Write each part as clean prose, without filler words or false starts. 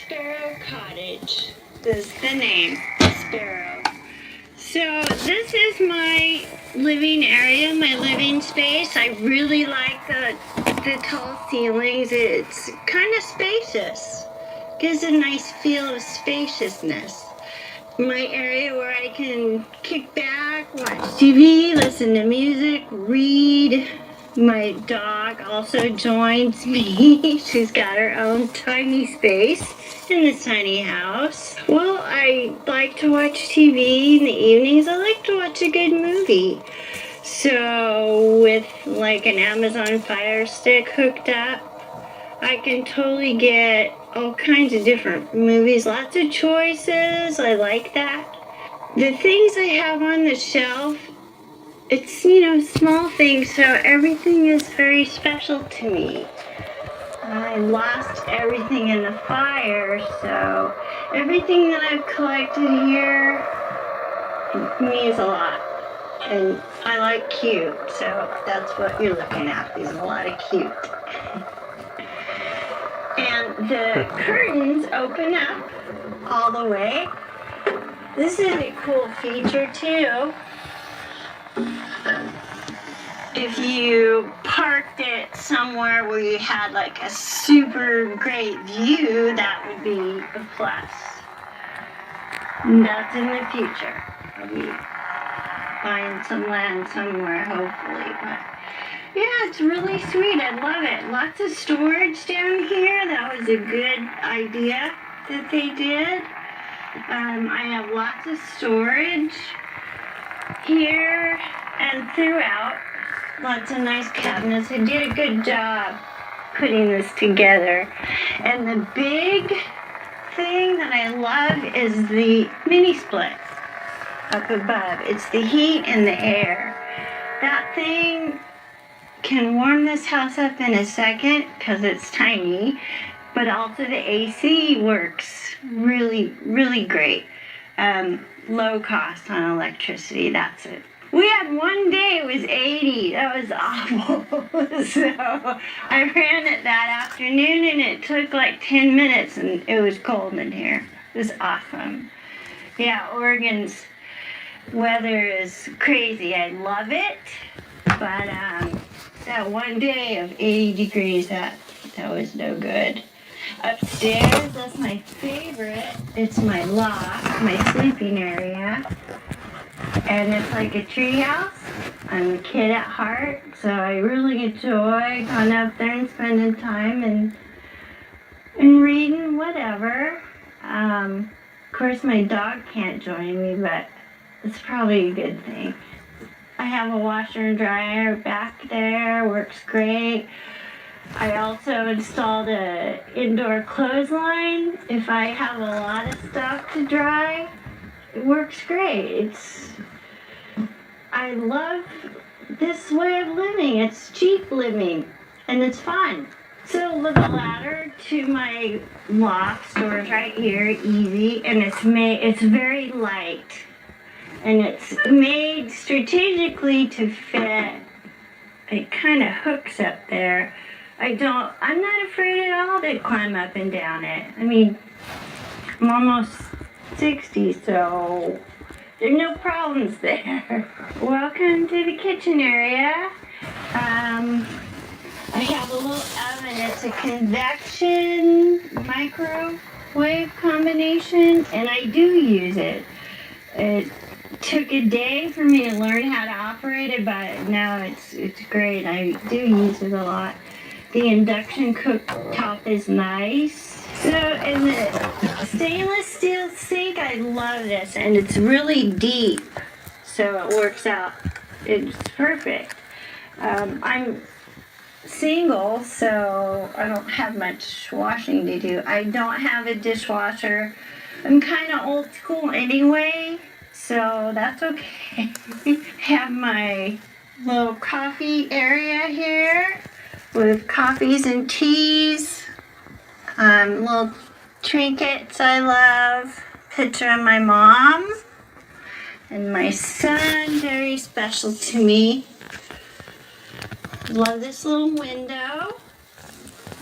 Sparrow Cottage is the name, Sparrow. So this is my living area, my living space. I really like the tall ceilings. It's kind of spacious. Gives a nice feel of spaciousness. My area where I can kick back, watch TV, listen to music, read. My dog also joins me. She's got her own tiny space in this tiny house. Well, I like to watch TV in the evenings. I like to watch a good movie. So with like an Amazon Fire Stick hooked up, I can totally get all kinds of different movies. Lots of choices. I like that. The things I have on the shelf, it's, small things, so everything is very special to me. I lost everything in the fire, so everything that I've collected here means a lot. And I like cute, so that's what you're looking at, is a lot of cute. And the curtains open up all the way. This is a cool feature too. If you parked it somewhere where you had like a super great view, that would be a plus. And that's in the future. I'll be buying some land somewhere, hopefully. But yeah, it's really sweet. I love it. Lots of storage down here. That was a good idea that they did. I have lots of storage here and throughout. Lots of nice cabinets. I did a good job putting this together. And the big thing that I love is the mini split up above. It's the heat and the air. That thing can warm this house up in a second because it's tiny, but also the AC works really, really great. Low cost on electricity, that's it. We had one day it was 80. That was awful. So I ran it that afternoon and it took like 10 minutes and it was cold in here. It was awesome. Yeah, Oregon's weather is crazy. I love it. But that one day of 80 degrees, that was no good. Upstairs, that's my favorite. It's my loft, my sleeping area. And it's like a tree house. I'm a kid at heart, so I really enjoy going up there and spending time and reading, whatever. Of course, my dog can't join me, but it's probably a good thing. I have a washer and dryer back there, works great. I also installed an indoor clothesline. If I have a lot of stuff to dry, it works great. I love this way of living. It's cheap living and it's fun. So the ladder to my loft stores right here, easy, and it's very light. And it's made strategically to fit. It kind of hooks up there. I'm not afraid at all to climb up and down it. I mean, I'm almost 60, so there's no problems there. Welcome to the kitchen area. I have a little oven. It's a convection microwave combination, and I do use it. It took a day for me to learn how to operate it, but now it's great. I do use it a lot. The induction cooktop is nice. So, in the stainless steel sink, I love this, and it's really deep, so it works out. It's perfect. I'm single, so I don't have much washing to do. I don't have a dishwasher. I'm kind of old school anyway, so that's okay. Have my little coffee area here with coffees and teas. Little trinkets I love. Picture of my mom and my son, very special to me. Love this little window.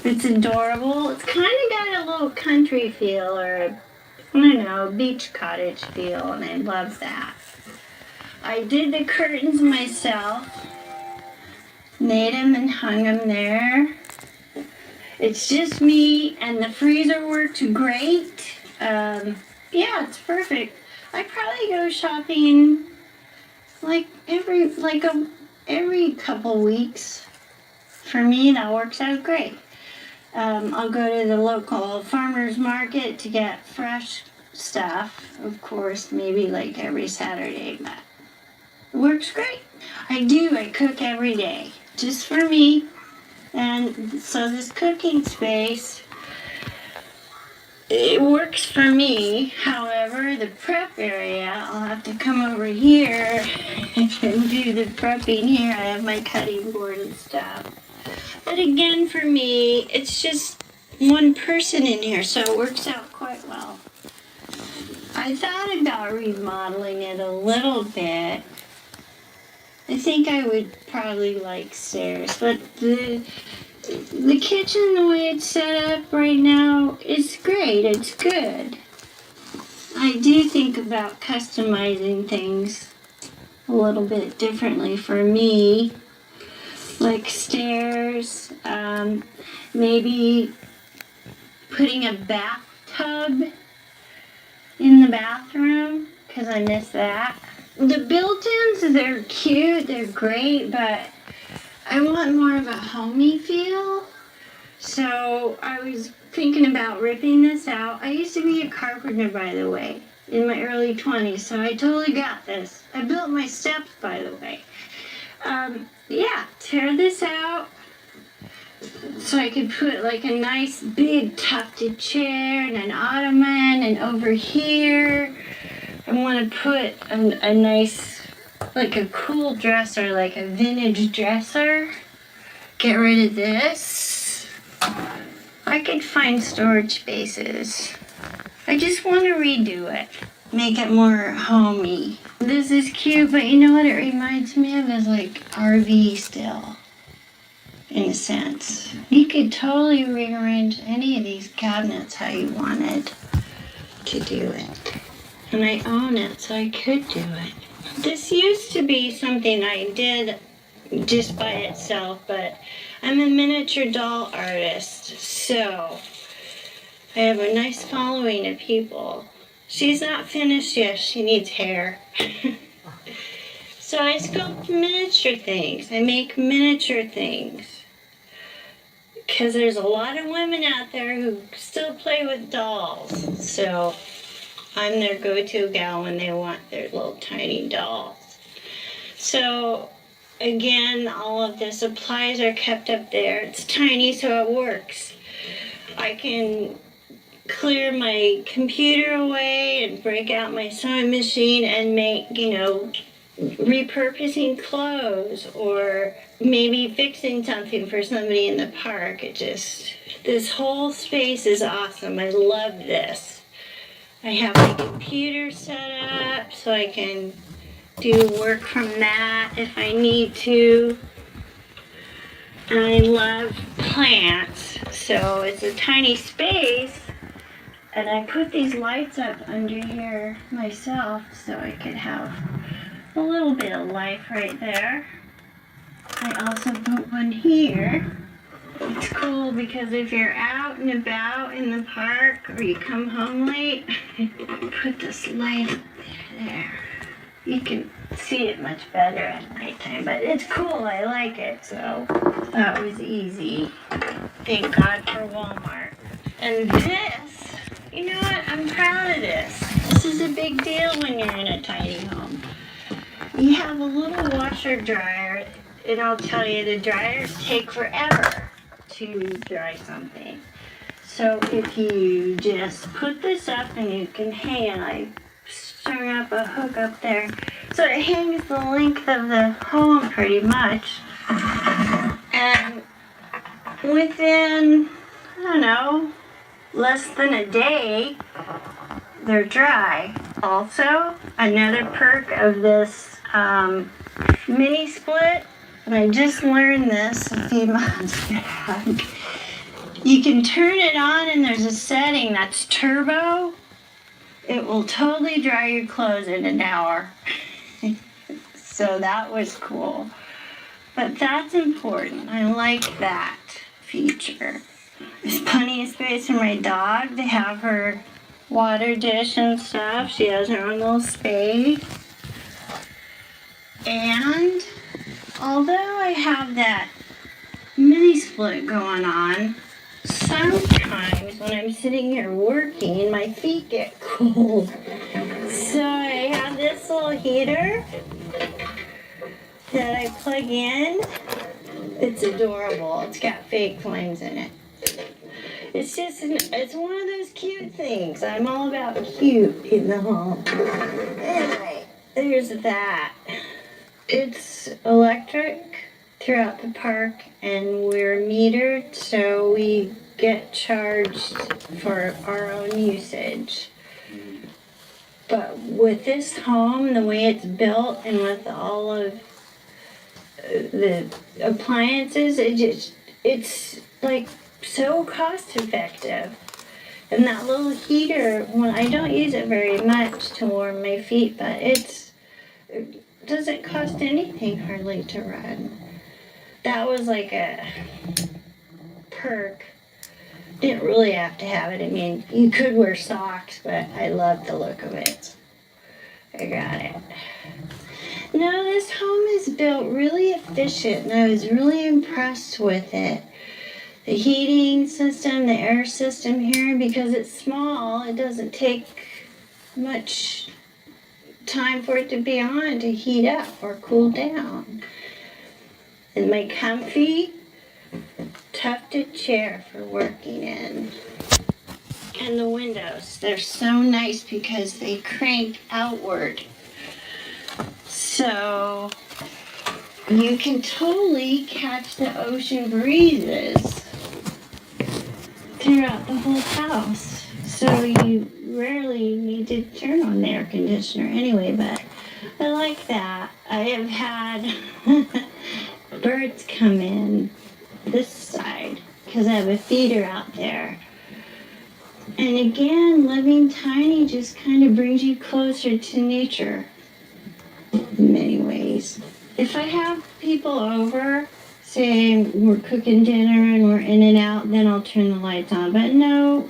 It's adorable. It's kind of got a little country feel, or I don't know, beach cottage feel, and I love that. I did the curtains myself, made them and hung them there. It's just me, and the freezer works great. Yeah, it's perfect. I probably go shopping like every couple weeks. For me, that works out great. I'll go to the local farmer's market to get fresh stuff, of course, maybe like every Saturday, but it works great. I cook every day, just for me. And so this cooking space, it works for me. However, the prep area, I'll have to come over here and do the prepping here. I have my cutting board and stuff. But again, for me, it's just one person in here, so it works out quite well. I thought about remodeling it a little bit. I think I would probably like stairs, but the kitchen, the way it's set up right now, is great. It's good. I do think about customizing things a little bit differently for me, like stairs, maybe putting a bathtub in the bathroom, because I miss that. The built-ins, they're cute, they're great, but I want more of a homey feel. So I was thinking about ripping this out. I used to be a carpenter, by the way, in my early 20s, so I totally got this. I built my steps, by the way. Yeah, tear this out so I could put like a nice big tufted chair and an ottoman, and over here I want to put a nice, like a cool dresser, like a vintage dresser. Get rid of this. I could find storage spaces. I just want to redo it. Make it more homey. This is cute, but you know what it reminds me of is like RV still, in a sense. You could totally rearrange any of these cabinets how you wanted to do it. And I own it, so I could do it. This used to be something I did just by itself, but I'm a miniature doll artist, so I have a nice following of people. She's not finished yet, she needs hair. So I sculpt miniature things. I make miniature things. Because there's a lot of women out there who still play with dolls. So I'm their go-to gal when they want their little tiny dolls. So again, all of the supplies are kept up there. It's tiny, so it works. I can clear my computer away and break out my sewing machine and make, repurposing clothes, or maybe fixing something for somebody in the park. This whole space is awesome. I love this. I have my computer set up so I can do work from that if I need to. And I love plants, so it's a tiny space. And I put these lights up under here myself so I could have a little bit of life right there. I also put one here. It's cool because if you're out and about in the park or you come home late, put this light up there. You can see it much better at nighttime, but it's cool. I like it, so that was easy. Thank God for Walmart. And this, you know what? I'm proud of this. This is a big deal when you're in a tiny home. You have a little washer dryer, and I'll tell you, the dryers take forever to dry something. So if you just put this up and you can hang it, I strung up a hook up there. So it hangs the length of the home pretty much. And within, I don't know, less than a day, they're dry. Also, another perk of this mini split, and I just learned this a few months back, You can turn it on and there's a setting that's turbo. It will totally dry your clothes in an hour. So that was cool. But that's important. I like that feature. There's plenty of space for my dog to have her water dish and stuff. She has her own little space. And although I have that mini split going on, sometimes when I'm sitting here working, my feet get cold. So I have this little heater that I plug in. It's adorable. It's got fake flames in it. It's one of those cute things. I'm all about cute in the home. Anyway, there's that. It's electric throughout the park, and we're metered, so we get charged for our own usage. But with this home, the way it's built, and with all of the appliances, it's like so cost effective. And that little heater, well, I don't use it very much to warm my feet, but it doesn't cost anything hardly to run. That was like a perk. Didn't really have to have it. I mean, you could wear socks, but I love the look of it. I got it. No, this home is built really efficient, and I was really impressed with it. The heating system, the air system here, because it's small, it doesn't take much time for it to be on to heat up or cool down. And my comfy, tufted chair for working in. And the windows, they're so nice because they crank outward. So you can totally catch the ocean breezes throughout the whole house. So you rarely need to turn on the air conditioner anyway, but I like that. I have had birds come in this side because I have a feeder out there. And again, living tiny just kind of brings you closer to nature in many ways. If I have people over, say we're cooking dinner and we're in and out, then I'll turn the lights on. But no,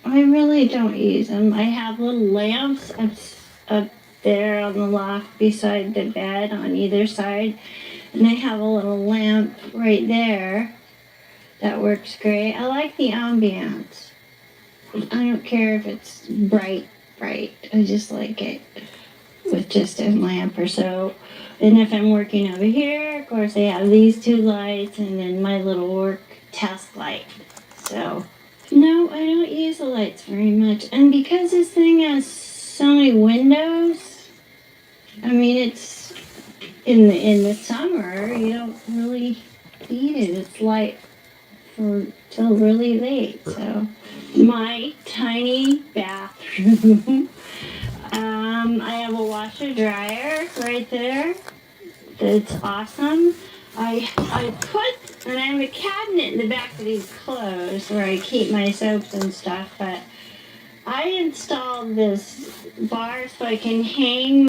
I really don't use them. I have little lamps up there on the loft beside the bed on either side. And I have a little lamp right there that works great. I like the ambiance. I don't care if it's bright. I just like it with just a lamp or so. And if I'm working over here, of course I have these two lights and then my little work task light. So, no, I don't use the lights very much. And because this thing has so many windows, I mean, it's in the summer, you don't really need it. It's light till really late. So, my tiny bathroom. I have a washer dryer right there. It's awesome. I have a cabinet in the back of these clothes where I keep my soaps and stuff, but I installed this bar so I can hang